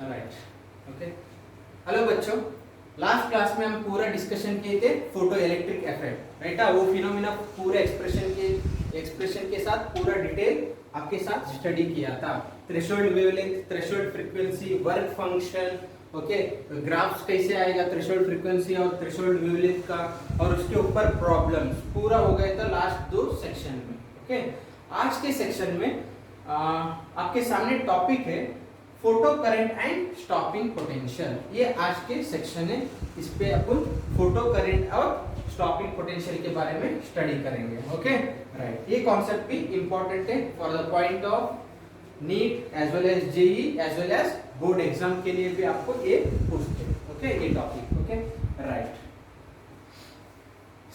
Right, okay. Hello बच्चों, last class में हम पूरा डिस्कशन किए थे फोटो इलेक्ट्रिक इफेक्ट, राइट। वो फिनोमिना पूरे एक्सप्रेशन के साथ पूरा डिटेल आपके साथ स्टडी किया था। Threshold wavelength, threshold frequency, work function, okay, graphs कैसे आएगा थ्रेशोल्ड फ्रीक्वेंसी और थ्रेशोल्ड वेवलेंथ का, और उसके ऊपर प्रॉब्लम्स पूरा हो गया था लास्ट 2 सेक्शन में, ओके। आज के सेक्शन में आपके सामने टॉपिक है photo current and stopping potential. ये आज के सेक्शन है, इस पे अपन फोटो करंट और स्टॉपिंग पोटेंशियल के बारे में स्टडी करेंगे, ओके, राइट। ये कॉन्सेप्ट भी इंपॉर्टेंट है for the point of NEET as well as JEE as well as board exam के लिए भी आपको ये पूछते हैं, ओके, ये topic, okay, right.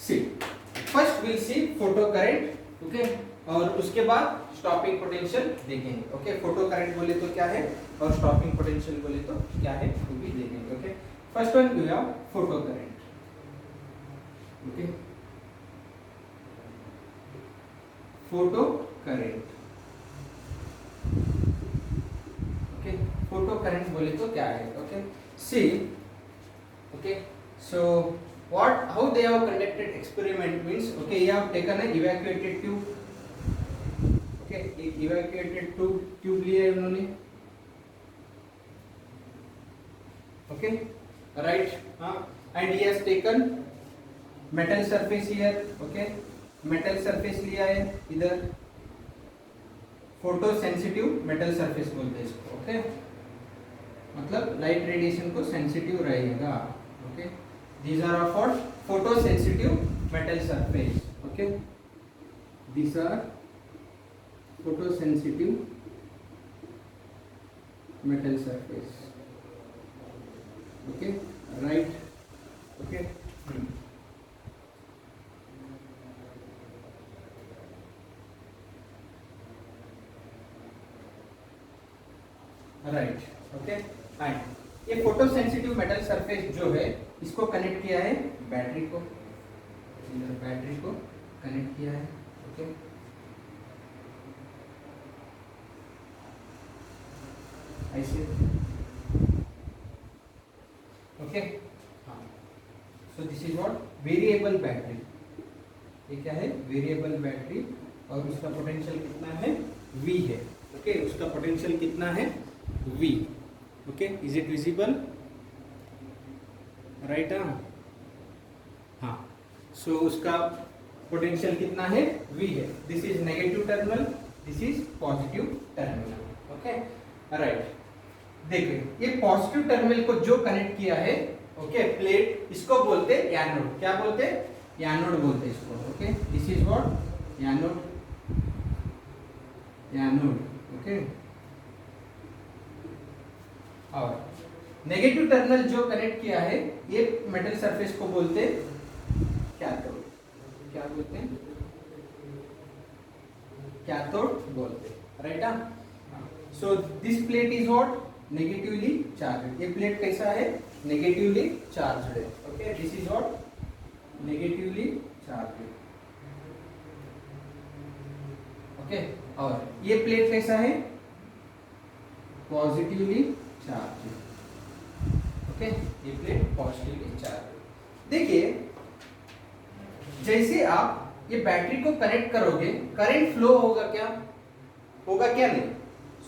See first will see photo current, okay, और उसके बाद स्टॉपिंग पोटेंशियल देखेंगे, ओके। फोटो करंट बोले तो क्या है और स्टॉपिंग पोटेंशियल बोले तो क्या है वो भी देखेंगे, okay. First one we have photo current, okay. Photo current, okay. Photo current बोले तो क्या है, okay. See, okay, so what how they have conducted experiment means, okay, you have taken an evacuated tube, okay, evacuated tube लिया है उन्होंने, okay, right, and he has taken metal surface here, okay, metal surface लिया है इधर, photo sensitive metal surface बोलते हैं इसको, okay, मतलब लाइट रेडिएशन को सेंसिटिव रहेगा, okay. These are for photosensitive metal surface, okay, these are photosensitive metal surface, okay, right, okay, right, okay, fine। ये फोटो सेंसिटिव मेटल सरफेस जो है इसको कनेक्ट किया है बैटरी को, बैटरी को कनेक्ट किया है, ओके, ऐसे, ओके, हाँ। सो this is what variable battery, ये क्या है वेरिएबल बैटरी, और उसका पोटेंशियल कितना है V है, ओके, उसका पोटेंशियल कितना है V, okay, is it visible, right, हाँ। सो उसका पोटेंशियल कितना है V है, this is negative terminal, this is positive terminal, okay, right. देखिए ये पॉजिटिव टर्मिनल को जो कनेक्ट किया है, ओके, प्लेट, इसको बोलते हैं एनोड, क्या बोलते हैं एनोड बोलते हैं इसको, okay, this is what anode, anode, okay. और नेगेटिव टर्मिनल जो कनेक्ट किया है ये मेटल सरफेस को बोलते कैथोड, क्या बोलते हैं कैथोड बोलते, right. So this plate is what negatively charge, ये प्लेट कैसा है नेगेटिवली चार्ज है, okay, this is what negatively charge, okay, और ये प्लेट कैसा है पॉजिटिवली चार्ज, ओके, ये प्लेट पॉजिटिवली चार्ज। देखिए जैसे आप ये बैटरी को कनेक्ट करोगे करंट फ्लो होगा क्या, होगा क्या नहीं,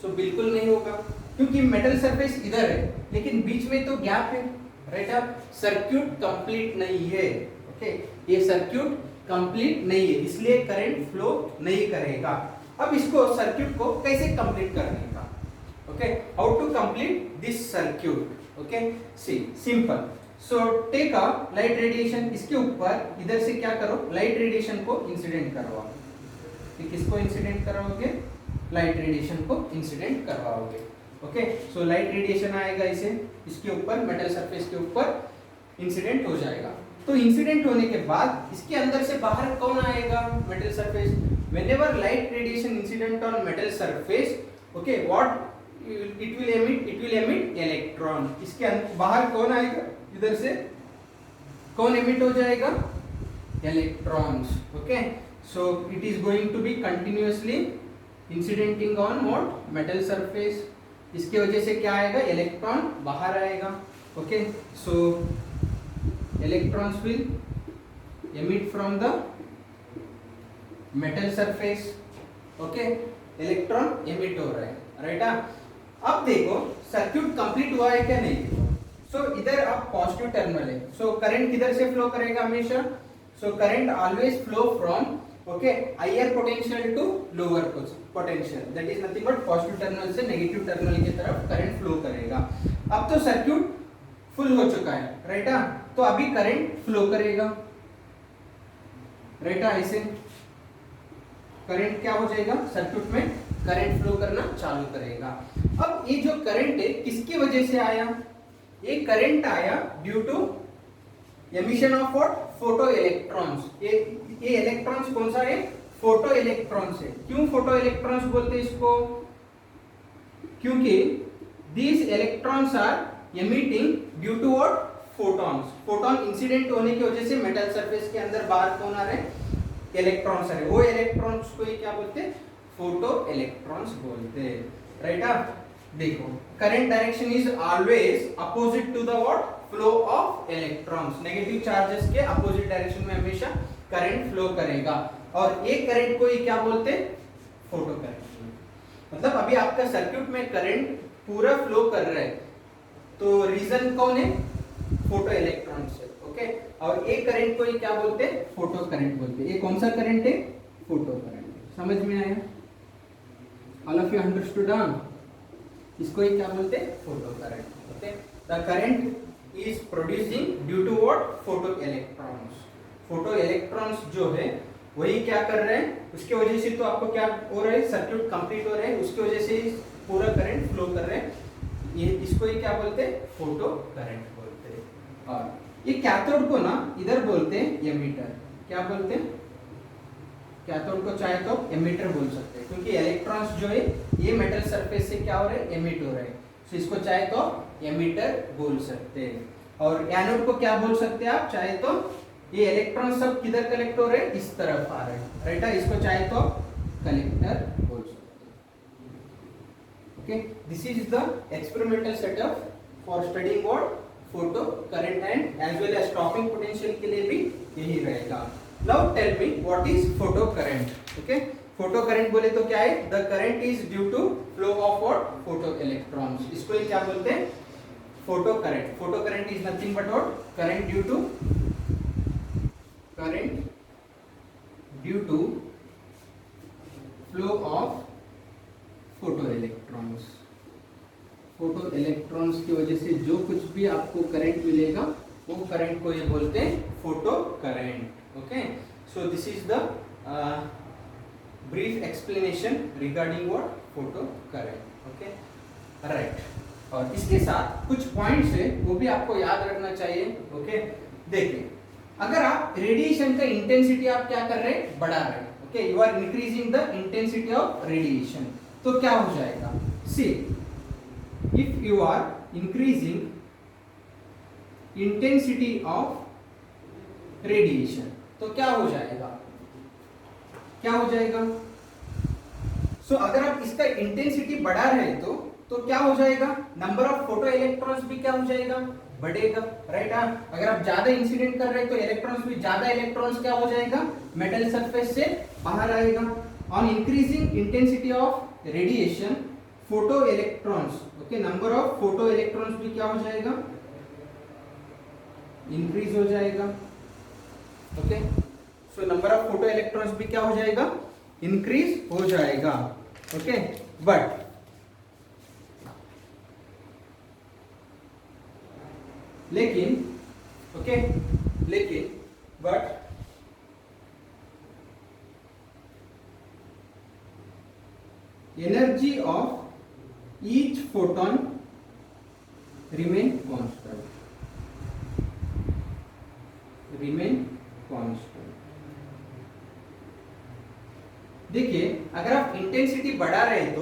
सो बिल्कुल नहीं होगा, क्योंकि मेटल सरफेस इधर है लेकिन बीच में तो गैप है, राइट, आप सर्किट कंप्लीट नहीं है, ओके, ये सर्किट कंप्लीट नहीं है इसलिए करंट फ्लो नहीं करेगा। अब इसको सर्किट को कैसे कंप्लीट करने का, okay, how to complete this circuit, okay, see simple. So take a light radiation, इसके ऊपर इधर से क्या करो लाइट रेडिएशन को इंसिडेंट करवाओ, किसको इंसिडेंट कराओगे लाइट रेडिएशन को इंसिडेंट करवाओगे, ओके। सो लाइट रेडिएशन आएगा इसे, इसके ऊपर मेटल सरफेस के ऊपर इंसिडेंट हो जाएगा, तो इंसिडेंट होने के बाद इसके अंदर से बाहर कौन आएगा metal surface, whenever light radiation incident on metal surface, okay, what it will emit electron, इसके बाहर कौन आएगा इधर से कौन एमिट हो जाएगा electrons, okay, so it is going to be continuously incidenting on what metal surface, इसकी वजह से क्या आएगा, इलेक्ट्रॉन बाहर आएगा। Okay, so electrons will emit from the metal surface। Okay, electron emit हो रहा है, राइट। अब देखो सर्क्यूट कंप्लीट हुआ है क्या नहीं। सो इधर अब पॉजिटिव टर्मिनल है, सो करंट किधर से फ्लो करेगा हमेशा, so current always flow from okay higher potential to lower potential, that is nothing but positive terminal से नेगेटिव टर्मिनल की तरफ करंट फ्लो करेगा। अब तो सर्क्यूट फुल हो चुका है, राइट। तो अभी करंट फ्लो करेगा, राइट। ऐसे करंट क्या हो जाएगा, सर्क्यूट में करंट फ्लो करना चालू करेगा। अब ये जो करंट है किसकी वजह से आया, ये करंट आया due to emission of what, photo electrons. ये इलेक्ट्रॉन्स कौन सा है, फोटो इलेक्ट्रॉन्स है। क्यों फोटो इलेक्ट्रॉन्स बोलते हैं इसको, क्योंकि these electrons are emitting due to what, photons. Photon incident होने की वजह से मेटल सरफेस के अंदर बाहर कौन आ रहे हैं, इलेक्ट्रॉन्स आ रहे हैं। वो इलेक्ट्रॉन्स को ही क्या बोलते हैं, फोटो इलेक्ट्रॉन्स बोलते हैं, राइट। देखो current direction is always opposite to the what, flow of electrons. Negative charges के अपोजिट डायरेक्शन में हमेशा करंट फ्लो करेगा, और एक करंट को ही क्या बोलते हैं, फोटो करंट। मतलब अभी आपका सर्क्यूट में करंट पूरा फ्लो कर रहा है, तो रीजन कौन है, फोटो इलेक्ट्रॉन्स है। ओके, और एक करंट को ही क्या बोलते हैं, फोटो करंट बोलते हैं। ये कौन सा करंट है, फोटो करंट। समझ में आया, ऑल ऑफ यू अंडरस्टूड। इसको ही क्या बोलते हैं, photo current. Okay, the current is producing due to what, photo electrons. Photo electrons जो है वही क्या कर रहे हैं, उसकी वजह से तो आपको क्या हो रहा है, सर्क्यूट कंप्लीट हो रहा है, उसकी वजह से पूरा करंट फ्लो कर रहे हैं। ये इसको ही क्या बोलते हैं, फोटो करंट बोलते हैं। और ये कैथोड को ना इधर बोलते हैं एमिटर। क्या बोलते हैं, कैथोड को चाहे तो एमिटर बोल सकते हैं, क्योंकि इलेक्ट्रॉन्स जो है ये मेटल सरफेस से क्या हो रहे हैं, एमिट हो रहे हैं। तो इसको चाहे तो एमिटर बोल सकते हैं। और एनोड को क्या बोल सकते हैं आप, चाहे तो ये इलेक्ट्रॉन सब किधर कलेक्ट हो रहे हैं, इस तरफ आ रहे हैं, राइट। इसको चाहे तो कलेक्टर बोल सकते हैं। Okay, this is the experimental setup for studying what, photo current and as well as stopping potential के लिए भी यही रहेगा। Now tell me what is photo current. Okay, photo current बोले तो क्या है, the current is due to flow of what, photo electrons. इसको ही क्या बोलते हैं, photo current. Photo current is nothing but what, current due to flow of photo electrons. Photo electrons की वजह से जो कुछ भी आपको करंट मिलेगा वो करंट को ये बोलते हैं photo current. Okay, so this is the brief explanation regarding what, photo current. Okay, right. और इसके साथ कुछ पॉइंट्स है वो भी आपको याद रखना चाहिए। ओके, देखिए अगर आप रेडिएशन का इंटेंसिटी आप क्या कर रहे हैं, बढ़ा रहे हैं, okay, you are increasing the intensity of radiation, तो क्या हो जाएगा, सी if you are increasing intensity of radiation, तो क्या हो जाएगा, क्या हो जाएगा। सो अगर आप इसका इंटेंसिटी बढ़ा रहे हैं तो क्या हो जाएगा, नंबर ऑफ फोटो इलेक्ट्रॉन्स भी क्या हो जाएगा, बढ़ेगा, राइट। अगर आप ज्यादा इंसिडेंट कर रहे हैं तो इलेक्ट्रॉन्स भी ज्यादा इलेक्ट्रॉन्स क्या हो जाएगा, मेटल सरफेस से बाहर आएगा। On increasing intensity of radiation, photo electrons, okay, number of photo electrons भी क्या हो जाएगा, इंक्रीज हो जाएगा। Okay, so number of photo electrons भी क्या हो जाएगा, इंक्रीज हो जाएगा। ओके, बट लेकिन ओके, लेकिन but energy of each photon remain constant। देखिए अगर आप इंटेंसिटी बढ़ा रहे हैं तो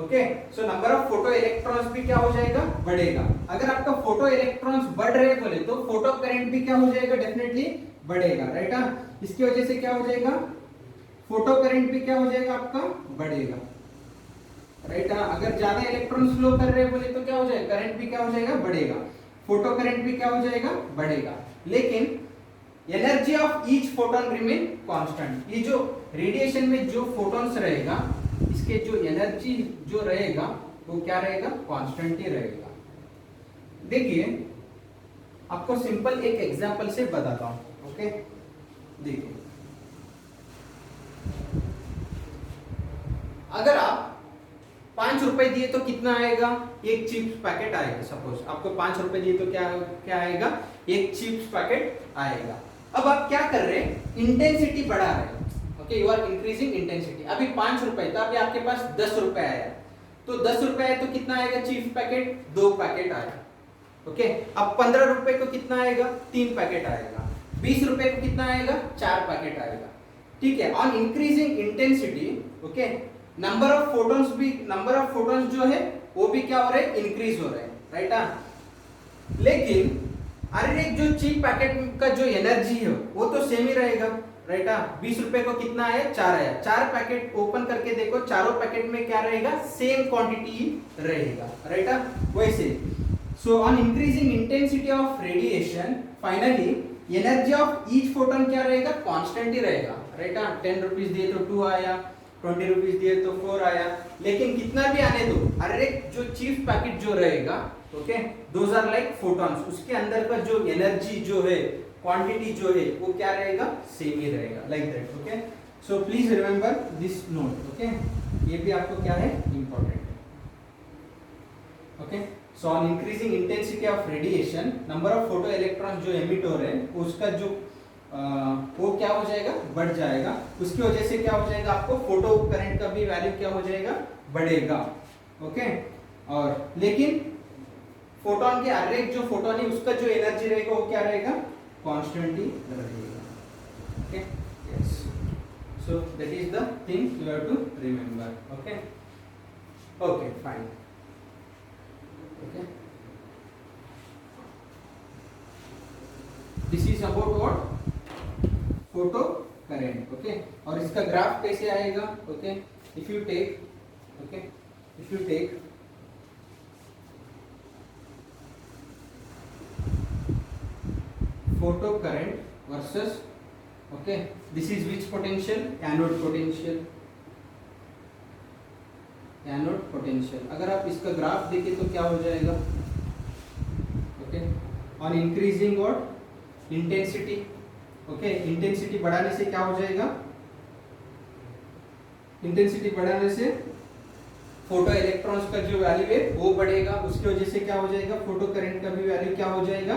okay, so number of photo electrons भी क्या हो जाएगा, बढ़ेगा। अगर आपका फोटो इलेक्ट्रॉन्स बढ़ रहे बोले तो फोटो करंट भी क्या हो जाएगा, डेफिनेटली बढ़ेगा, राइट। इसकी वजह से क्या हो जाएगा, फोटो करंट भी क्या हो जाएगा आपका, बढ़ेगा। राइट। अगर ज्यादा इलेक्ट्रॉन्स फ्लो कर रहे बोले तो क्या हो जाएगा, करंट भी क्या हो जाएगा, बढ़ेगा, फोटो करंट भी क्या हो जाएगा, बढ़ेगा। लेकिन energy of each photon remain constant. ये जो रेडिएशन में जो फोटॉन्स रहेगा, इसके जो एनर्जी जो रहेगा वो क्या रहेगा, कांस्टेंट ही रहेगा। देखिए आपको सिंपल एक एग्जांपल से बताता हूं। ओके, देखिए अगर आप 5 रुपए दिए तो कितना आएगा, एक चिप्स पैकेट आएगा। सपोज आपको 5 रुपए दिए तो क्या क्या आएगा, एक चिप्स पैकेट आएगा। अब आप क्या कर रहे हैं, इंटेंसिटी बढ़ा रहे हैं। Okay, you are increasing intensity. अभी 5 रुपए था, अभी आपके पास 10 रुपए आया, तो 10 रुपए आए तो कितना आएगा चिप्स पैकेट, 2 पैकेट आएगा। ओके, अब 15 रुपए को कितना आएगा, 3 पैकेट आएगा। 20 रुपए को कितना आएगा, 4 पैकेट आएगा। ठीक है, on increasing intensity okay, number of photons जो है वो भी क्या हो रहे हैं, इंक्रीज हो रहे हैं, राइट। लेकिन अरे जो चिप पैकेट का जो एनर्जी है वो तो सेम ही रहेगा, राइट। 20 रुपए को कितना आया, 4 आया। 4 पैकेट ओपन करके देखो, चारों पैकेट में क्या रहेगा, सेम क्वांटिटी रहेगा, राइट। वैसे so on increasing intensity of radiation finally energy of each photon क्या रहेगा, कांस्टेंट ही रहेगा, राइट। 10 रुपीज दिए तो 2 आया, 20 रुपीज दिए तो 4 आया। लेकिन कितना भी आने दो, हर एक जो चिप पैकेट जो रहेगा, okay, those are like photons, उसके अंदर का जो एनर्जी जो है, क्वांटिटी जो है वो क्या रहेगा, सेम ही रहेगा, like that. Okay, so please remember this note. Okay, ये भी आपको क्या है, इंपॉर्टेंट है। Okay, so on increasing intensity of radiation number of photo electron जो एमिट हो रहे हैं उसका जो वो क्या हो जाएगा, बढ़ जाएगा। उसकी वजह से क्या हो जाएगा, आपको फोटो करंट का भी वैल्यू क्या हो जाएगा, बढ़ेगा। ओके, और लेकिन फोटोन के हर एक जो फोटोन है उसका जो एनर्जी रहेगा वो क्या रहेगा, कांस्टेंट ही रहेगा। Okay, yes, so that is the thing you have to remember. Okay, okay, fine. Okay, this is about what, photo current। okay, और इसका ग्राफ कैसे आएगा, okay, if you take photo current versus okay, this is which potential, anode potential, anode potential. अगर आप इसका graph देखें तो क्या हो जाएगा, okay, on increasing what, intensity. Okay, intensity बढ़ाने से क्या हो जाएगा, इंटेंसिटी बढ़ाने से फोटो इलेक्ट्रॉन्स का जो वैल्यू है वो बढ़ेगा। उसकी वजह से क्या हो जाएगा, फोटो करंट का भी वैल्यू क्या हो जाएगा,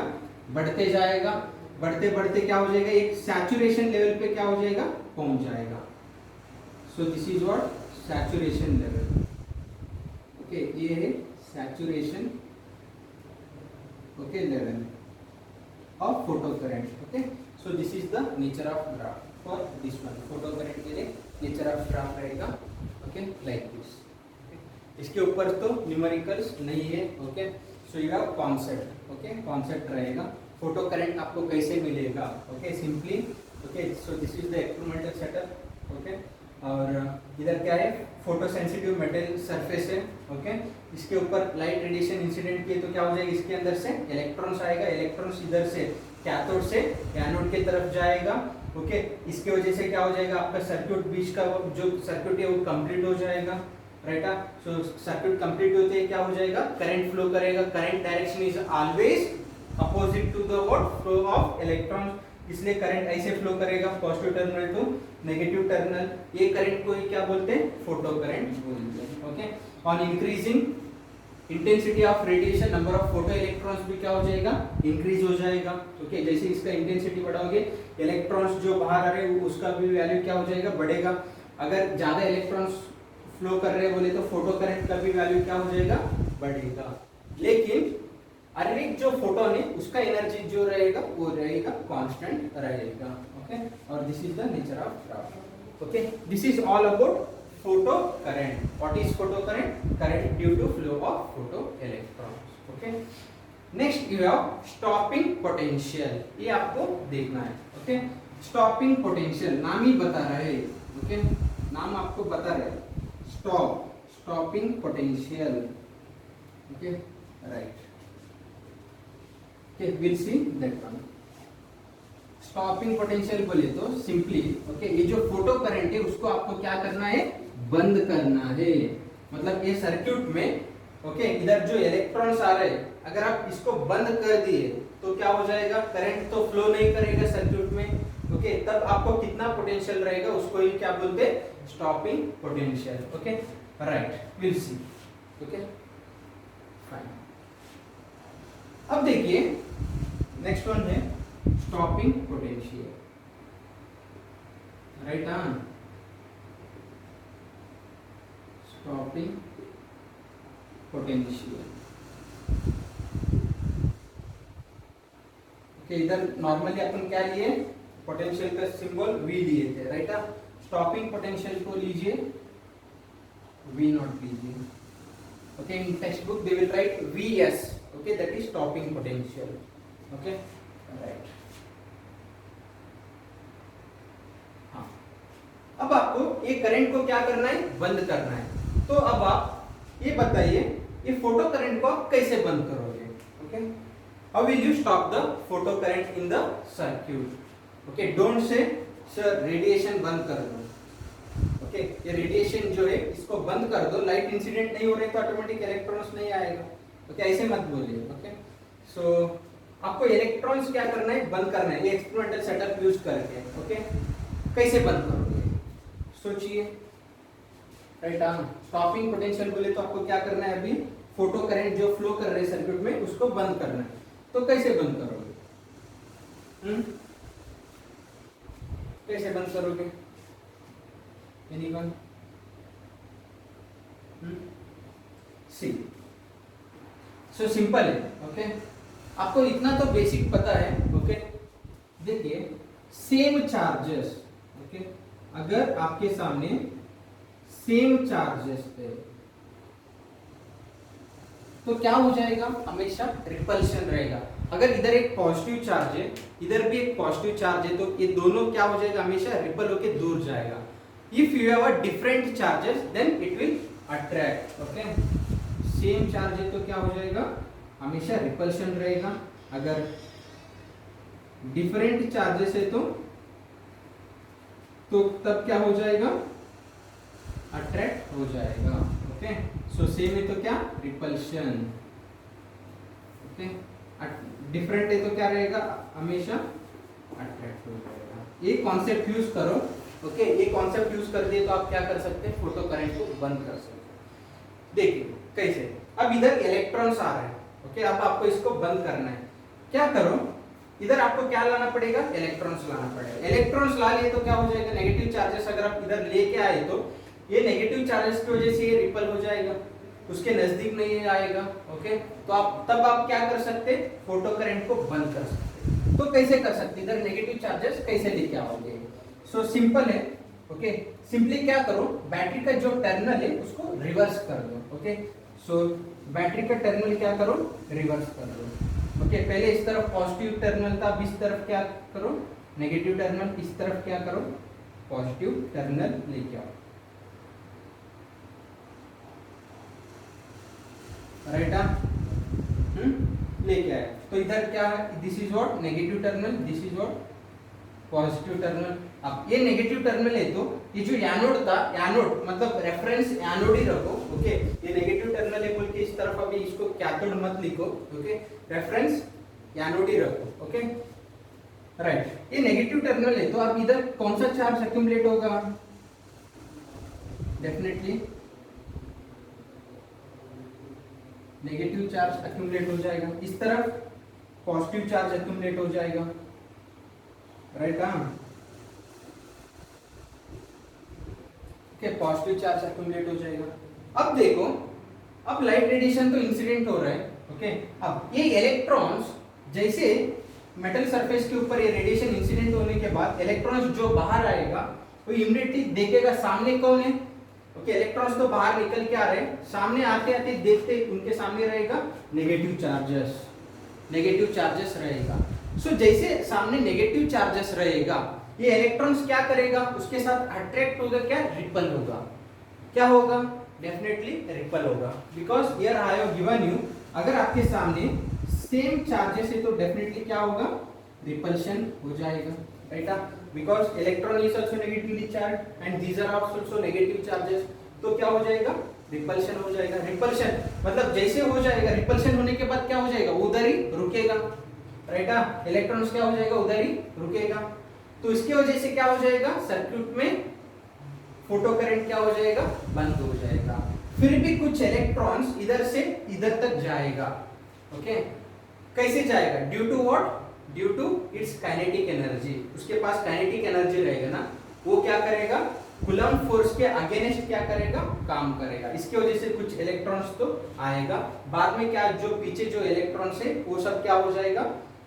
बढ़ते जाएगा। बढ़ते बढ़ते क्या हो जाएगा, एक सैचुरेशन लेवल पे क्या हो जाएगा, पहुंच जाएगा। सो this is what, saturation level. ये है saturation okay level of photo current. Okay, so this is the nature of graph for this one. Photo current के लिए नेचर ऑफ ग्राफ रहेगा ओके, लाइक दिस। इसके ऊपर तो न्यूमेरिकल्स नहीं है। Okay, so you have concept. Okay, concept रहेगा। Photo current आपको कैसे मिलेगा, okay, simply. Okay, so this is the experimental setup. Okay, और इधर क्या है, फोटो सेंसिटिव मेटल सरफेस है। ओके, इसके ऊपर लाइट रेडिएशन इंसिडेंट किए तो क्या हो जाएगा, इसके अंदर से इलेक्ट्रॉन्स आएगा। इलेक्ट्रॉन्स इधर से कैथोड से एनोड की तरफ जाएगा। ओके, इसके वजह से क्या हो जाएगा, आपका सर्किट बीच का जो सर्किट है वो कंप्लीट हो जाएगा, राइट। सो सर्किट कंप्लीट होते ही क्या हो जाएगा, करंट फ्लो करेगा। Current direction is always opposite to the what, flow of electrons. इसलिए करंट ऐसे फ्लो करेगा, positive terminal to negative terminal. ये करंट को क्या बोलते हैं, फोटो करंट बोलते हैं। Okay, on increasing intensity of radiation number of photo electrons भी क्या हो जाएगा, इंक्रीज हो जाएगा। ओके, जैसे इसका इंटेंसिटी बढ़ाओगे, इलेक्ट्रॉन्स जो बाहर आ रहे हैं उसका भी वैल्यू क्या हो जाएगा, बढ़ेगा। अगर ज्यादा इलेक्ट्रॉन्स फ्लो कर रहे बोले तो फोटो करंट का भी वैल्यू क्या हो जाएगा, बढ़ेगा। लेकिन हर एक जो फोटोन है उसका एनर्जी जो रहेगा वो रहेगा, कांस्टेंट रहेगा। ओके, और this is the nature of graph. Okay, this is all about photo current. What is photo current, current due to flow of photo electrons. Okay, next you have stopping potential. ये आपको देखना है। Okay, stopping potential नाम ही बता रहा है। Okay, नाम आपको बता रहा है, stop. stopping potential. Okay, right. Okay, we'll see that one. Stopping potential बोले तो सिंपली ओके ये जो फोटो करंट है उसको आपको क्या करना है, बंद करना है। मतलब ये सर्किट में ओके इधर जो इलेक्ट्रॉन्स आ रहे हैं अगर आप इसको बंद कर दिए तो क्या हो जाएगा, करंट तो फ्लो नहीं करेगा सर्किट में ओके। तब आपको कितना पोटेंशियल रहेगा उसको ही क्या बोलते हैं, stopping potential. Okay right, will see. Okay fine. अब देखिए नेक्स्ट वन है stopping potential. Right on, stopping potential. Okay इधर नॉर्मली अपन क्या लिए, पोटेंशियल का सिंबल V लिए थे। राइट ऑन, स्टॉपिंग पोटेंशियल को लीजिए V नॉट लीजिए। Okay in text book they will write VS। Okay that is stopping potential. Okay right. हाँ अब आपको ये करंट को क्या करना है, बंद करना है। तो अब आप ये बताइए ये फोटो करंट को आप कैसे बंद करोगे। Okay how will you stop the photo current in the circuit. Okay don't say sir radiation बंद कर दो। ओके ये रेडिएशन जो है इसको बंद कर दो, लाइट इंसिडेंट नहीं हो रहे तो ऑटोमेटिक इलेक्ट्रॉन्स नहीं आएगा। ओके ऐसे मत बोलिए। ओके सो आपको इलेक्ट्रॉन्स क्या करना है, बंद करना है, ये एक्सपेरिमेंटल सेटअप यूज करके। ओके कैसे बंद करोगे सोचिए। राइट ऑन, स्टॉपिंग पोटेंशियल बोले तो आपको क्या करना है, अभी फोटो करंट जो फ्लो कर रहे हैं सर्किट में उसको बंद करना है। तो कैसे बंद करोगे, कैसे बंद करोगे, एनीवन? सी सो सिंपल है। ओके आपको इतना तो बेसिक पता है। ओके देखिए सेम चार्जेस, ओके अगर आपके सामने सेम चार्जेस है तो क्या हो जाएगा, हमेशा रिपल्शन रहेगा। अगर इधर एक पॉजिटिव चार्ज है इधर भी एक पॉजिटिव चार्ज है तो ये दोनों क्या हो जाएगा, हमेशा रिपल होके दूर जाएगा। If you have a different charges then it will attract. Okay same charge है तो क्या हो जाएगा, हमेशा रिपल्शन रहेगा। अगर डिफरेंट चार्जेस है तो तब क्या हो जाएगा, अट्रैक्ट हो जाएगा। ओके सो सेम है तो क्या, रिपल्शन। ओके डिफरेंट है तो क्या रहेगा, हमेशा अट्रैक्ट हो जाएगा। ये कॉन्सेप्ट यूज करो। ओके ये कॉन्सेप्ट यूज कर दिए तो आप क्या कर सकते हैं, फोटो करंट को बंद कर सकते हैं। देखिए कैसे, अब इधर इलेक्ट्रॉन्स आ रहे हैं। ओके अब आपको इसको बंद करना है। क्या करो, इधर आपको क्या लाना पड़ेगा, इलेक्ट्रॉन्स लाना पड़ेगा। इलेक्ट्रॉन्स ला लिए तो क्या हो जाएगा, नेगेटिव चार्जेस अगर आप इधर लेके आए तो ये नेगेटिव चार्जेस की वजह से ये रिपल हो जाएगा, उसके नजदीक नहीं आएगा। ओके तो आप क्या कर सकते, फोटो करंट को बंद कर सकते। तो कैसे कर सकते, इधर नेगेटिव चार्जेस कैसे लेके आओगे। सो सिंपल है। ओके सिंपली क्या करो, बैटरी का जो टर्मिनल है उसको रिवर्स कर दो। ओके सो बैटरी का टर्मिनल क्या करो, रिवर्स कर दो। ओके पहले इस तरफ पॉजिटिव टर्मिनल था, अब इस तरफ क्या करो, नेगेटिव टर्मिनल, इस तरफ क्या करो, पॉजिटिव टर्मिनल लेके आओ। राइट लेके आए तो इधर क्या है, this is what negative terminal, this is what positive terminal. अब ये नेगेटिव टर्मिनल है तो ये जो एनोड था, एनोड मतलब रेफरेंस एनोड ही रखो। ओके ये नेगेटिव टर्मिनल है बोल के इस तरफ अभी इसको कैथोड मत लिखो। ओके रेफरेंस एनोड ही रखो। ओके राइट ये नेगेटिव टर्मिनल है तो अब इधर कौन सा चार्ज एक्यूमुलेट होगा, डेफिनेटली नेगेटिव चार्ज एक्यूमुलेट हो जाएगा। इस तरफ पॉजिटिव चार्ज एक्यूमुलेट हो जाएगा। Right okay positive charge accumulate हो जाएगा। अब देखो अब लाइट रेडिएशन तो इंसिडेंट हो रहा है। ओके अब ये इलेक्ट्रॉन्स जैसे मेटल सरफेस के ऊपर ये रेडिएशन इंसिडेंट होने के बाद इलेक्ट्रॉन्स जो बाहर आएगा वो इमीडिएटली देखेगा सामने कौन है। ओके इलेक्ट्रॉन्स तो बाहर निकल के आ रहे हैं, सामने आते आते देखते उनके सामने रहेगा नेगेटिव चार्जेस रहेगा। सो जैसे सामने नेगेटिव चार्जेस रहेगा ये इलेक्ट्रॉन्स क्या करेगा, उसके साथ अट्रैक्ट होगा, क्या रिपल होगा। क्या होगा, डेफिनेटली रिपल होगा, because here I have given you, अगर आपके सामने सेम चार्जेस है तो डेफिनेटली क्या होगा, रिपल्शन हो जाएगा, right. Because electron is also negatively charge and these are also negative charges, तो क्या हो जाएगा, रिपल्शन हो जाएगा। रिपल्शन मतलब जैसे हो जाएगा, रिपल्शन होने के बाद क्या हो जाएगा, उधर ही रुकेगा, राइट। इलेक्ट्रॉन्स क्या हो जाएगा, उधर ही रुकेगा, तो इसकी वजह से क्या हो जाएगा, सर्किट में फोटो करंट क्या हो जाएगा, बंद हो जाएगा। फिर भी कुछ इलेक्ट्रॉन्स इधर से इधर तक जाएगा, ओके। कैसे जाएगा, due to what, due to its kinetic energy, उसके पास काइनेटिक एनर्जी रहेगा ना, वो क्या करेगा, कूलम्ब फोर्स के अगेंस्ट क्या करेगा, काम करेगा। इसकी वजह से कुछ इलेक्ट्रॉन्स तो आएगा, बाद में क्या, जो पीछे जो इलेक्ट्रॉन्स है वो सब क्या हो जाएगा,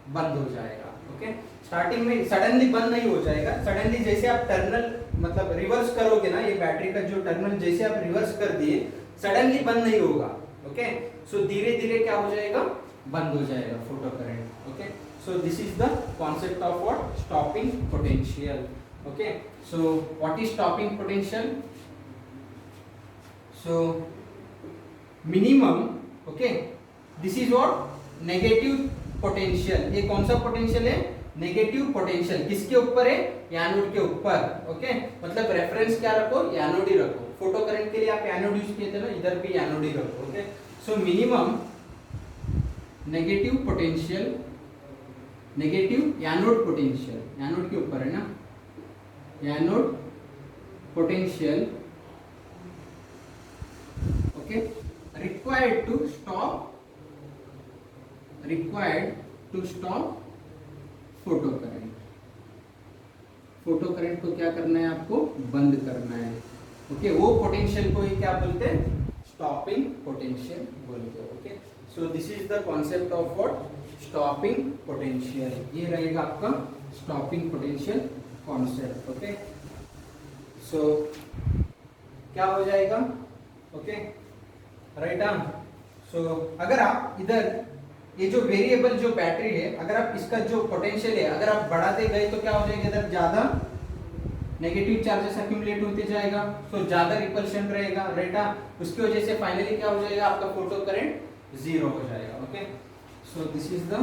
बंद हो जाएगा, ओके। स्टार्टिंग में सडनली बंद नहीं हो जाएगा, सडनली जैसे आप टर्मिनल मतलब रिवर्स करोगे ना, ये बैटरी का जो टर्मिनल जैसे आप रिवर्स कर दिए, सडनली बंद नहीं होगा, ओके। सो धीरे धीरे क्या हो जाएगा, बंद हो जाएगा photo current, okay. So this is the concept of what, stopping potential, okay. So what is stopping potential? So minimum, okay, this is what negative potential, ये कौन सा पोटेंशियल है, नेगेटिव पोटेंशियल, किसके ऊपर है, एनोड के ऊपर, ओके। मतलब रेफरेंस क्या रखो, एनोड ही रखो, फोटो करंट के लिए आप एनोड यूज किए थे ना, इधर भी एनोड ही रखो, okay. So minimum negative potential, negative anode potential, anode के ऊपर है ना, anode potential, okay, required to stop photo current, photo current को क्या करना है, आपको बंद करना है, ओके। वो पोटेंशियल को ही क्या बोलते हैं, स्टॉपिंग पोटेंशियल बोलते हैं, okay. So this is the concept of what, stopping potential, ये रहेगा आपका स्टॉपिंग पोटेंशियल कॉन्सेप्ट, ओके। सो क्या हो जाएगा, ओके, राइट। सो अगर आप इधर ये जो वेरिएबल जो बैटरी है, अगर आप इसका जो पोटेंशियल है अगर आप बढ़ाते गए तो क्या हो जाएगा, इधर ज्यादा नेगेटिव चार्जेस एक्यूमुलेट होते जाएगा, सो ज्यादा रिपल्शन रहेगा, राइट। उसकी वजह से फाइनली क्या हो जाएगा, आपका फोटो करंट जीरो हो जाएगा, okay. So this is the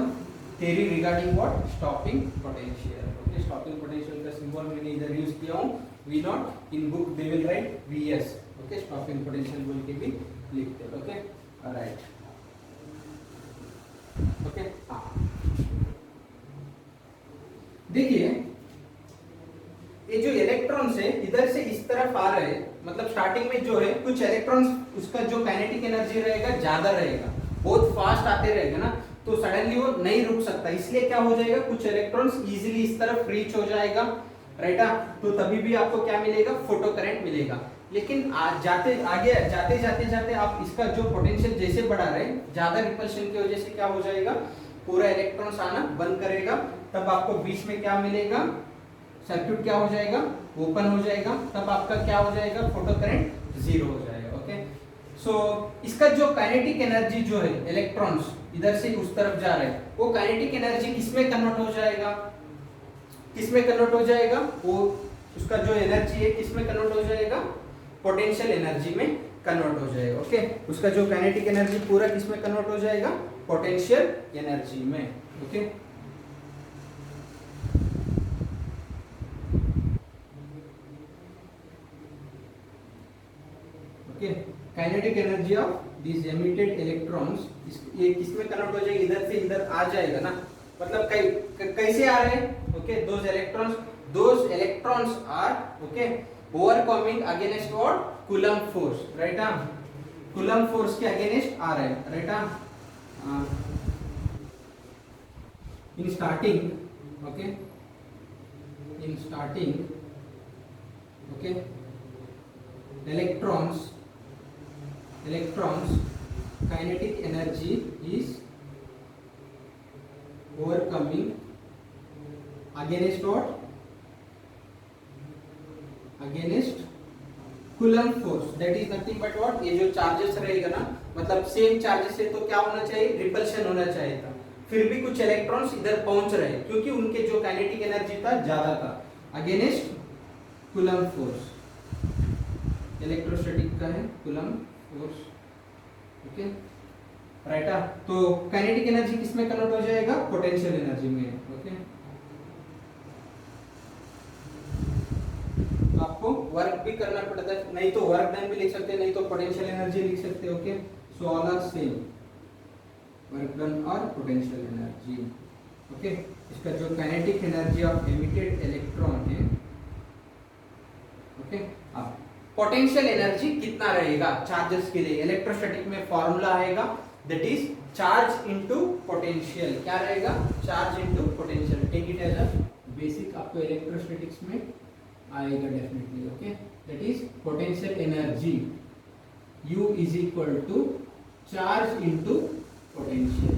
theory regarding what, stopping potential, okay। stopping potential का सिंबल मैंने इधर यूज किया हूँ, V not, in book they will write VS, okay। stopping potential बोल के भी लिखते हैं, okay, राइट, ओके। देखिए ये जो इलेक्ट्रॉन्स है इधर से इस तरफ आ रहे हैं, मतलब स्टार्टिंग में जो है कुछ इलेक्ट्रॉन्स उसका जो काइनेटिक एनर्जी रहेगा ज्यादा रहेगा, बहुत फास्ट आते रहेगा ना, तो सडनली वो नहीं रुक सकता, इसलिए क्या हो जाएगा, कुछ इलेक्ट्रॉन्स इजीली इस तरफ रीच हो जाएगा, राइट। तो तभी भी आपको क्या मिलेगा, फोटो करंट मिलेगा। लेकिन जाते जाते आप इसका जो पोटेंशियल जैसे बढ़ा रहे हैं, ज्यादा रिपल्शन की वजह से क्या हो जाएगा, पूरा इलेक्ट्रॉन्स आना बंद करेगा, तब आपको बीच में क्या मिलेगा, सर्किट क्या हो जाएगा, ओपन हो जाएगा, तब आपका क्या हो जाएगा, फोटो करंट जीरो हो जाएगा, ओके। सो इसका जो काइनेटिक एनर्जी जो है, इलेक्ट्रॉन्स इधर से उस तरफ जा रहे हैं, वो काइनेटिक एनर्जी किसमें कन्वर्ट हो जाएगा, किसमें कन्वर्ट हो जाएगा, वो उसका जो एनर्जी है किसमें कन्वर्ट हो जाएगा, पोटेंशियल एनर्जी में कन्वर्ट हो जाएगा, ओके। उसका जो काइनेटिक एनर्जी पूरा किसमें कन्वर्ट हो जाएगा, पोटेंशियल एनर्जी में, okay. Okay, kinetic energy of this emitted electrons, ये किसमें कन्वर्ट हो जाएगा, इधर से इधर आ जाएगा ना, मतलब कैसे आ रहे हैं, okay. Those electrons are, okay, overcoming against what, coulomb force, right. Coulomb force के अगेंस्ट आ रहे हैं, right. In starting, okay, in starting, okay, electrons kinetic energy is overcoming against what, against Coulomb force, that is nothing but what, ये जो charges रहेगा ना, मतलब same charges है तो क्या होना चाहिए, रिपल्शन होना चाहिए था, फिर भी कुछ इलेक्ट्रॉन्स इधर पहुंच रहे क्योंकि उनके जो काइनेटिक एनर्जी था ज्यादा था, अगेंस्ट Coulomb force, इलेक्ट्रोस्टैटिक का है कूलम्ब फोर्स, ओके राइट। तो काइनेटिक एनर्जी किस में कन्वर्ट हो जाएगा, पोटेंशियल एनर्जी में, ओके। तो आपको वर्क भी करना पड़ता है, नहीं तो वर्क डन भी लिख सकते हैं, नहीं तो पोटेंशियल एनर्जी लिख सकते हैं, okay. So all are same, work done और पोटेंशियल एनर्जी, ओके। इसका जो kinetic energy of emitted electron है, ओके। अब पोटेंशियल एनर्जी कितना रहेगा चार्जेस के लिए, इलेक्ट्रोस्टैटिक में फॉर्मूला आएगा, that is charge into potential. क्या रहेगा, charge into potential. Take it as a basic, आपको इलेक्ट्रोस्टैटिक्स में आएगा definitely, okay. That is potential energy U is equal to charge into potential.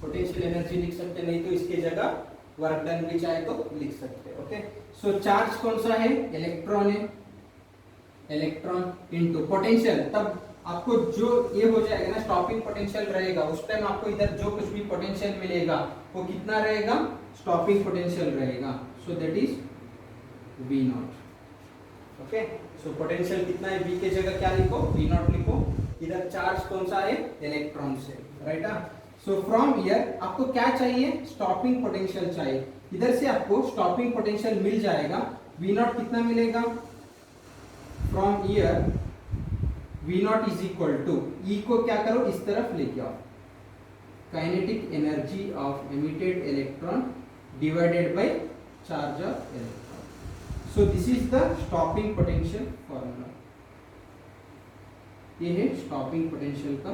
Potential energy लिख सकते, नहीं तो इसके जगह वर्क डन भी चाहे तो लिख सकते हैं, ओके। सो चार्ज कौन सा है, इलेक्ट्रॉन है, इलेक्ट्रॉन इनटू पोटेंशियल। तब आपको जो ये हो जाएगा ना, स्टॉपिंग पोटेंशियल रहेगा, उस टाइम आपको इधर जो कुछ भी पोटेंशियल मिलेगा वो कितना रहेगा, स्टॉपिंग पोटेंशियल रहेगा। सो that is V not, okay. So potential कितना है, V के जगह क्या लिखो, V नॉट लिखो। इधर चार्ज कौन सा है, इलेक्ट्रॉन से, राइट। सो फ्रॉम हियर आपको क्या चाहिए, स्टॉपिंग पोटेंशियल चाहिए। इधर से आपको स्टॉपिंग पोटेंशियल मिल जाएगा, V नॉट कितना मिलेगा, from here V naught is equal to, E को क्या करो इस तरफ लेके आओ, kinetic energy of emitted electron divided by charge of electron. So this is the stopping potential formula. ये है स्टॉपिंग पोटेंशियल का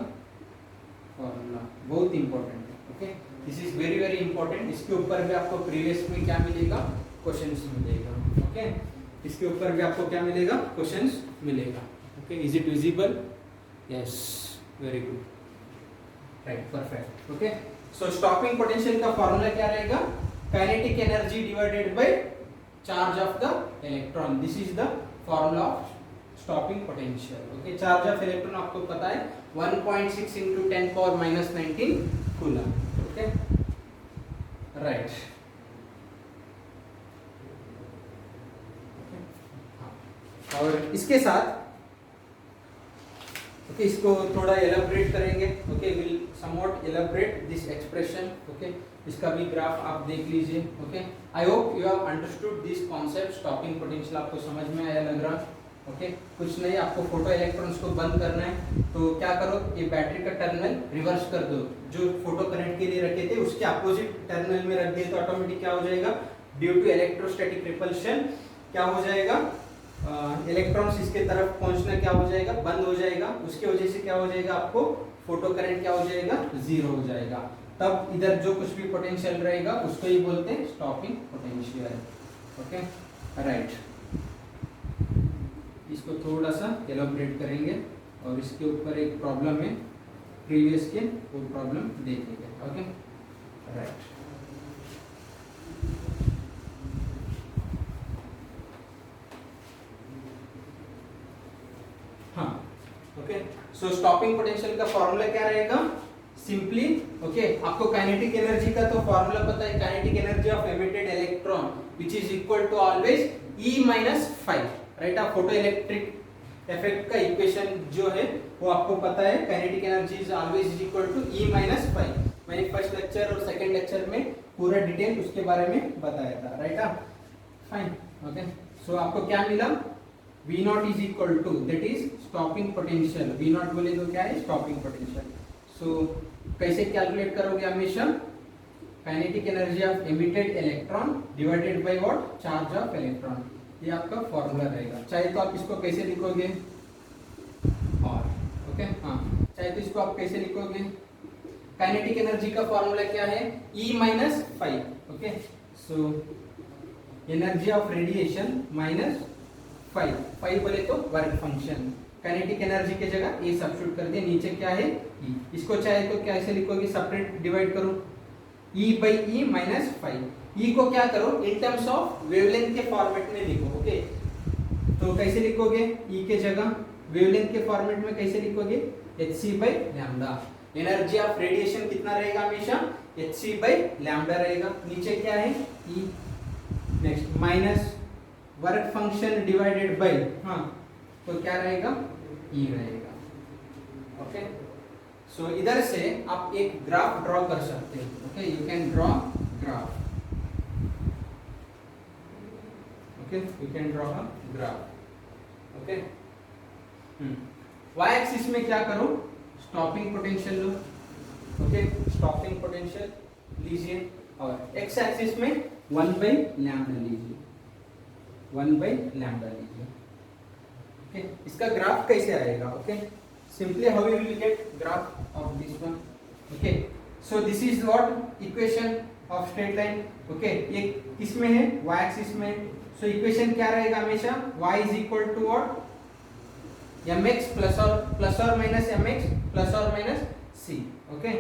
फॉर्मूला, बहुत इंपॉर्टेंट है, okay. This is very very important. इसके ऊपर भी आपको प्रीवियस में क्या मिलेगा, क्वेश्चंस मिलेगा, ओके। इसके ऊपर भी आपको क्या मिलेगा, क्वेश्चंस मिलेगा, okay. Is it visible, yes, very good, right, perfect, okay. So stopping potential का फॉर्मूला क्या रहेगा, kinetic energy divided by charge of the electron. This is the formula of stopping potential, okay. Charge of electron आपको पता है 1.6 into 10⁻19 coulomb, okay, right. और इसके साथ okay, इसको थोड़ा एलाबरेट करेंगे, okay, will somewhat elaborate this expression, okay. इसका भी ग्राफ आप देख लीजिए, okay. I hope you have understood this concept, stopping potential आपको समझ में आया लग रहा, ओके। कुछ नहीं, आपको फोटो इलेक्ट्रॉन्स को बंद करना है, तो क्या करो, ये बैटरी का टर्मिनल रिवर्स कर दो, जो फोटो करंट के लिए रखे थे उसके अपोजिट टर्मिनल में रख दिए, तो ऑटोमेटिक क्या हो जाएगा, ड्यू टू इलेक्ट्रोस्टैटिक रिपल्शन क्या हो जाएगा, इलेक्ट्रॉन्स इसके तरफ पहुंचना क्या हो जाएगा, बंद हो जाएगा। उसके वजह से क्या हो जाएगा, आपको फोटो करंट क्या हो जाएगा, जीरो हो जाएगा। तब इधर जो कुछ भी पोटेंशियल रहेगा उसको ही बोलते हैं स्टॉपिंग पोटेंशियल, ओके, राइट। इसको थोड़ा सा एलाबरेट करेंगे और इसके ऊपर एक प्रॉब्लम है प्रीवियस के, वो प्रॉब्लम देखेंगे, ओके, राइट। हाँ, ओके। सो स्टॉपिंग पोटेंशियल का फॉर्मूला क्या रहेगा, सिंपली, ओके, आपको काइनेटिक एनर्जी का तो फॉर्मूला पता है, kinetic energy of emitted electron which is equal to always E - 5, right. आप फोटो इलेक्ट्रिक इफेक्ट का इक्वेशन जो है वो आपको पता है, kinetic energy is always equal to E - 5। मैंने फर्स्ट लेक्चर और सेकंड लेक्चर में पूरा डिटेल उसके बारे में बताया था, राइट। Fine, okay. सो आपको क्या मिला, V naught is equal to, that is stopping potential. V naught बोले तो क्या है, स्टॉपिंग पोटेंशियल। सो कैसे कैलकुलेट करोगे हमेशा, kinetic energy of emitted electron divided by what, charge of electron. ये आपका फॉर्मूला रहेगा। चाहे तो आप इसको कैसे लिखोगे, और ओके, हाँ, चाहे तो इसको आप कैसे लिखोगे, काइनेटिक एनर्जी का फॉर्मूला क्या है, E - 5, okay. So energy of radiation -5 बोले तो वर्क फंक्शन, काइनेटिक एनर्जी के जगह ए सब्स्टिट्यूट कर दिया, नीचे क्या है E। इसको चाहे तो कैसे लिखोगे, सेपरेट डिवाइड करो, E/E - 5। E को क्या करो, इन टर्म्स ऑफ वेवलेंथ के फॉर्मेट में लिखो, ओके। तो कैसे लिखोगे, E के जगह वेवलेंथ के फॉर्मेट में कैसे लिखोगे, hc/λ। एनर्जी ऑफ रेडिएशन कितना रहेगा, हमेशा hc/λ रहेगा। नीचे क्या है, E। Next minus work function divided by, हाँ, तो क्या रहेगा, ई रहेगा। ओके, सो इधर से आप एक ग्राफ ड्रॉ कर सकते हो। Okay, you can draw graph. Okay, you can draw a graph. Okay, Y axis में क्या करो, स्टॉपिंग पोटेंशियल लो। ओके, स्टॉपिंग पोटेंशियल लीजिए, और एक्स एक्सिस में 1/λ लीजिए, 1/λ लीजिए। ओके, इसका ग्राफ कैसे आएगा? Okay, simply how you will gate graph of this one. Okay, so this is what equation of straight line. Okay, ये किस में है, y एक्सिस में। सो इक्वेशन क्या रहेगा हमेशा, y is equal to what, mx plus और minus mx plus और माइनस c। ओके,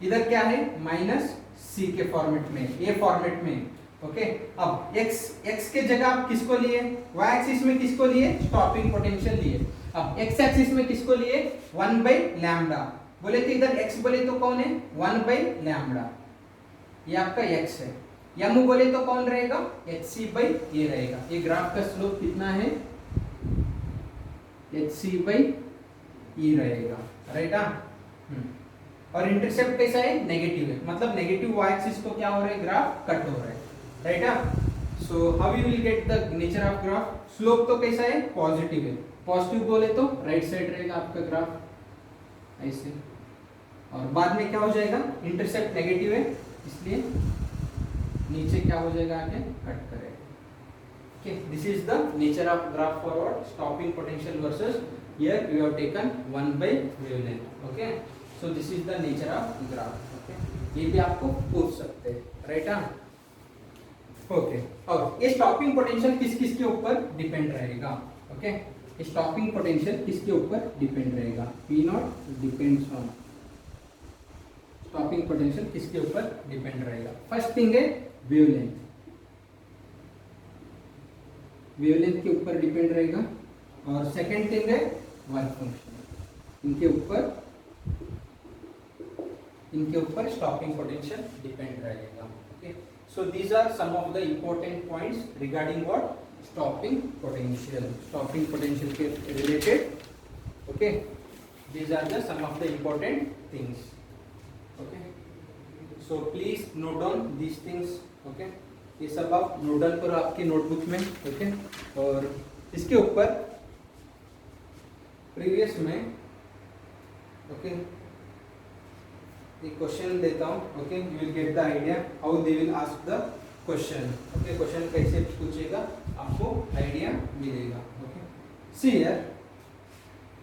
इधर क्या है, माइनस c के फॉर्मेट में, ये फॉर्मेट में। ओके, अब x के जगह आप किसको लिए, y एक्सिस में किसको लिए, स्टॉपिंग पोटेंशियल लिए। अब x एक्सिस में किसको लिए, 1/λ बोले तो इधर x बोले तो कौन है, 1/λ, ये आपका x है। m बोले तो कौन रहेगा, hc/a रहेगा। ये ग्राफ का स्लोप कितना है, hc/e रहेगा, राइट। और इंटरसेप्ट कैसा है, नेगेटिव है, मतलब नेगेटिव y एक्सिस को क्या हो रहा है, ग्राफ कट हो रहा है, right. So how you will get the nature of graph, slope तो कैसा है, पॉजिटिव है। पॉजिटिव बोले तो राइट साइड रहेगा आपका ग्राफ ऐसे, और बाद में क्या हो जाएगा, इंटरसेप्ट नेगेटिव है इसलिए नीचे क्या हो जाएगा, आगे कट करेगा। Okay, this is the nature of graph forward stopping potential versus here we have taken 1/wavelength। Okay, so this is the nature of graph. Okay, ये भी आपको पूछ सकते हैं, राइट। ओके, और ये स्टॉपिंग पोटेंशियल किस किस के ऊपर डिपेंड रहेगा। ओके, ये स्टॉपिंग पोटेंशियल किसके ऊपर डिपेंड रहेगा, P0 depends on, stopping potential किसके ऊपर डिपेंड रहेगा। फर्स्ट थिंग है वेवलेंथ, वेवलेंथ के ऊपर डिपेंड रहेगा, और सेकंड थिंग है वर्क फंक्शन, इनके ऊपर स्टॉपिंग पोटेंशियल डिपेंड रहेगा। Okay, so these are some of the important points regarding what, stopping potential के related. Okay, these are the some of the important things. Okay, so please note down these things. Okay, ये सब आप note down करो आपके notebook में। Okay, और इसके ऊपर प्रीवियस में ओके एक क्वेश्चन देता हूँ। Okay, you will get the idea how they will ask the question. Okay, question कैसे पूछेगा आपको आइडिया मिलेगा। Okay, see here.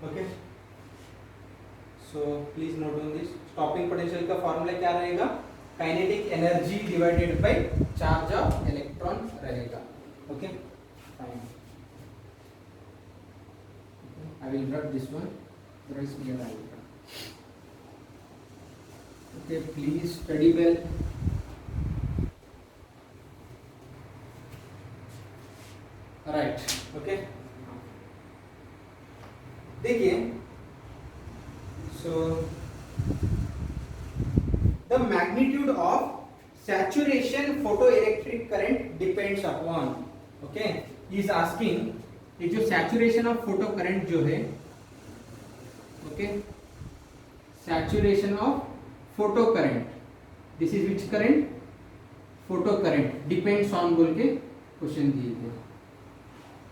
Okay, so please note down this. Stopping potential का फॉर्मूला क्या रहेगा, kinetic energy divided by charge of electron रहेगा। Okay, fine, I will write this one, right here I will. Okay, please study well. Right, okay, देखिए, so the magnitude of saturation photoelectric current depends upon. Okay, he is asking, ये जो saturation of photo current जो है, okay, saturation of photo current, this is which current, photo current depends on बोल के question दिए थे,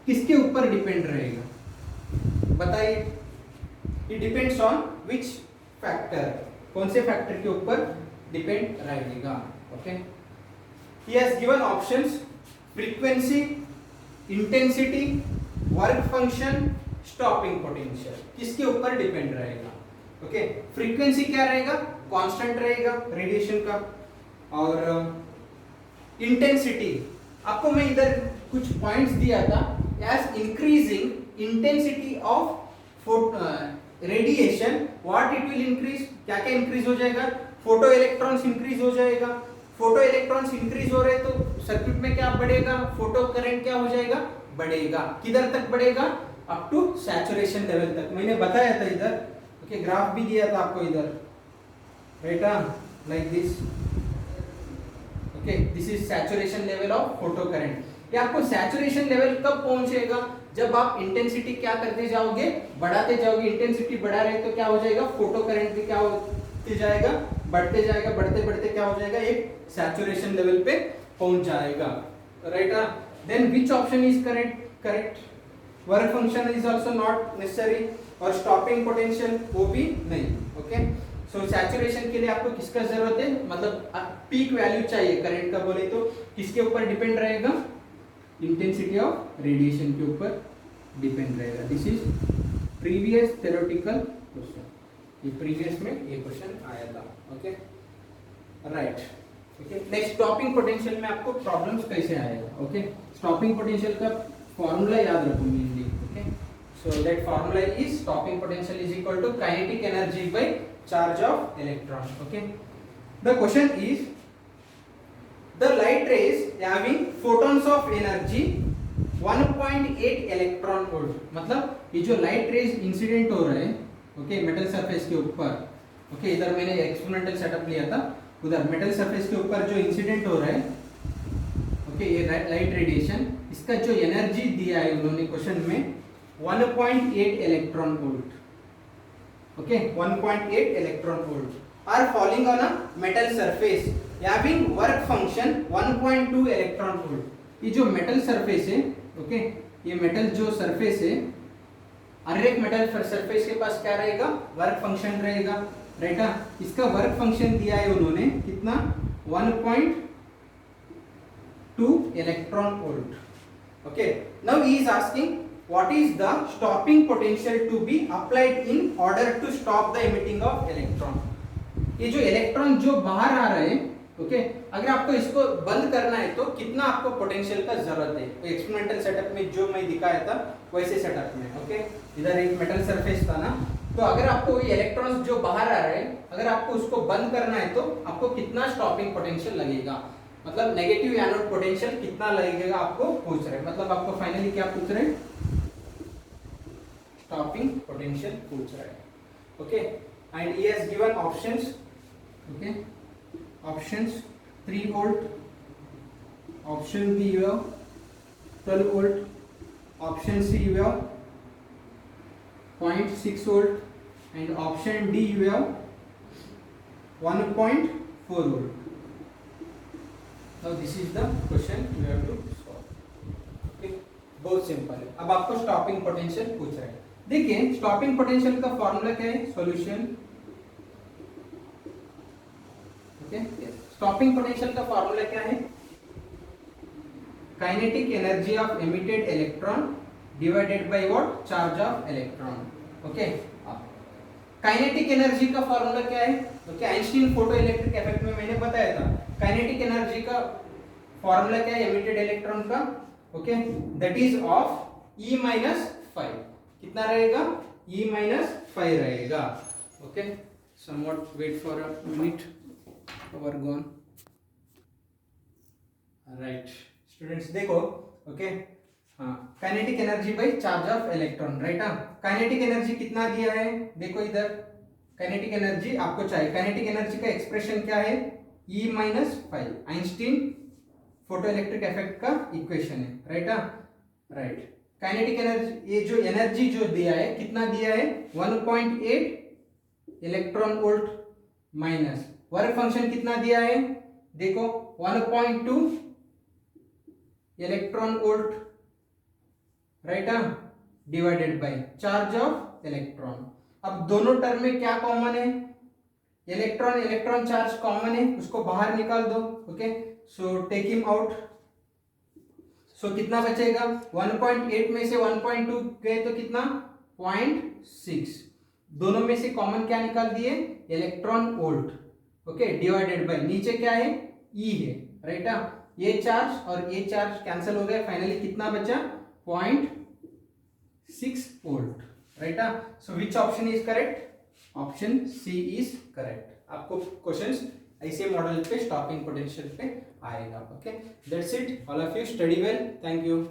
किसके ऊपर डिपेंड रहेगा बताइए। It depends on which factor, कौन से फैक्टर के ऊपर डिपेंड रहेगा। Okay, he has given options, frequency, intensity, work function, stopping potential, किसके ऊपर डिपेंड रहेगा। ओके, फ्रीक्वेंसी क्या रहेगा, कांस्टेंट रहेगा रेडिएशन का, और इंटेंसिटी आपको मैं इधर कुछ पॉइंट्स दिया था, as increasing intensity of radiation what it will increase, क्या क्या इंक्रीज हो जाएगा, फोटो इलेक्ट्रॉन्स इंक्रीज हो जाएगा। फोटो इलेक्ट्रॉन्स इंक्रीज हो रहे तो सर्किट में क्या बढ़ेगा, फोटो करंट क्या हो जाएगा, बढ़ेगा। किधर तक बढ़ेगा, अप टू सैचुरेशन लेवल तक, मैंने बताया था इधर। ओके, ग्राफ भी दिया था आपको इधर, right, like this. Okay, this is saturation level of photo current. ये आपको सैचुरेशन लेवल कब पहुंचेगा, जब आप इंटेंसिटी क्या करते जाओगे, बढ़ाते जाओगे, इंटेंसिटी बढ़ा रहे तो क्या हो जाएगा, फोटो करंट भी क्या होते जाएगा, बढ़ते जाएगा, बढ़ते बढ़ते क्या हो जाएगा, एक सैचुरेशन लेवल पे पहुंच जाएगा, right. Then which option is correct, work function is also not necessary, और स्टॉपिंग पोटेंशियल वो भी नहीं, ओके। सो सैचुरेशन के लिए आपको किसका जरूरत है, मतलब पीक वैल्यू चाहिए करंट का, बोले तो किसके ऊपर डिपेंड रहेगा, इंटेंसिटी ऑफ रेडिएशन के ऊपर डिपेंड रहेगा। This is previous theoretical question, ये प्रीवियस में ये क्वेश्चन आया था, okay, right. Okay, next stopping potential में आपको प्रॉब्लम्स कैसे आएगा, ओके। स्टॉपिंग पोटेंशियल का फॉर्मूला याद रखो mainly, okay. So that formula is stopping potential is equal to kinetic energy by charge of electron, okay. The question is the light rays having photons of energy 1.8 electron volt, मतलब ये जो light rays incident हो रहे हैं, okay, metal surface के ऊपर, okay, इधर मैंने एक्सपेरिमेंटल सेटअप लिया था, उधर मेटल सरफेस के ऊपर जो इंसिडेंट हो रहा है, ओके, ये लाइट रेडिएशन, इसका जो एनर्जी दिया है उन्होंने क्वेश्चन में 1.8 electron volt, okay, 1.8 electron volt are falling on a metal surface having work function 1.2 electron volt. ये जो मेटल सरफेस है, ओके, ये मेटल जो सरफेस है, हर एक मेटल सरफेस के पास क्या रहेगा, वर्क फंक्शन रहेगा, राइट। इसका वर्क फंक्शन दिया है उन्होंने कितना, 1.2 electron volt, okay. Now he is asking what is the stopping potential to be applied in order to stop the emitting of electron। ये जो इलेक्ट्रॉन जो बाहर आ रहे हैं, ओके, अगर आपको इसको बंद करना है तो कितना आपको पोटेंशियल का जरूरत है, तो एक्सपेरिमेंटल सेटअप में जो मैं दिखाया था वैसे सेटअप में, ओके, इधर एक मेटल सरफेस था ना, तो अगर आपको ये इलेक्ट्रॉन्स जो बाहर आ रहे हैं, अगर आपको उसको बंद करना है तो आपको कितना स्टॉपिंग पोटेंशियल लगेगा, मतलब नेगेटिव एनोड पोटेंशियल कितना लगेगा आपको पूछ रहे हैं, मतलब आपको फाइनली क्या पूछ रहे हैं, स्टॉपिंग पोटेंशियल पूछ रहे हैं, okay. And he has given options, okay, options 3 volt, option B you have 12 volt, option C you have 0.6 volt, and option D you have 1.4 volt। now this is the question you have to solve, okay, बहुत simple है। अब आपको stopping potential पूछ रहे हैं, देखिए stopping potential का formula क्या है, सॉल्यूशन, स्टॉपिंग पोटेंशियल का फॉर्मूला क्या है, kinetic energy of emitted electron divided by what, charge of electron, okay. Kinetic energy का फॉर्मूला क्या है, okay, Einstein photo electric effect में मैंने बताया था, काइनेटिक एनर्जी का फॉर्मूला क्या है एमिटेड इलेक्ट्रॉन का, okay, that is of E-5, कितना रहेगा, E-5 रहेगा, okay. Somewhat wait for a minute, over gone, right. Students देखो, ओके, हाँ, kinetic energy by charge of electron, right. Kinetic energy कितना दिया है, देखो इधर काइनेटिक एनर्जी आपको चाहिए, काइनेटिक एनर्जी का एक्सप्रेशन क्या है, E-5, Einstein photo electric effect का इक्वेशन है, राइट, राइट। काइनेटिक एनर्जी, ये जो एनर्जी जो दिया है कितना दिया है, 1.8 electron volt, minus work function कितना दिया है, देखो 1.2 electron volt, right, divided by charge of electron. अब दोनों टर्म में क्या कॉमन है, इलेक्ट्रॉन, इलेक्ट्रॉन चार्ज कॉमन है, उसको बाहर निकाल दो, okay, so take him out, so कितना बचेगा, 1.8 में से 1.2 गए तो कितना, 0.6, दोनों में से कॉमन क्या निकाल दिए, electron volt, okay, divided by नीचे क्या है, ई है, राइट। ये चार्ज और ये चार्ज कैंसिल हो गए, फाइनली कितना बचा, 0.6 volt, right. So which option is correct, option C is correct. आपको क्वेश्चंस ऐसे मॉडल पे स्टॉपिंग पोटेंशियल पे आएगा, okay. That's it, all of you study well, thank you.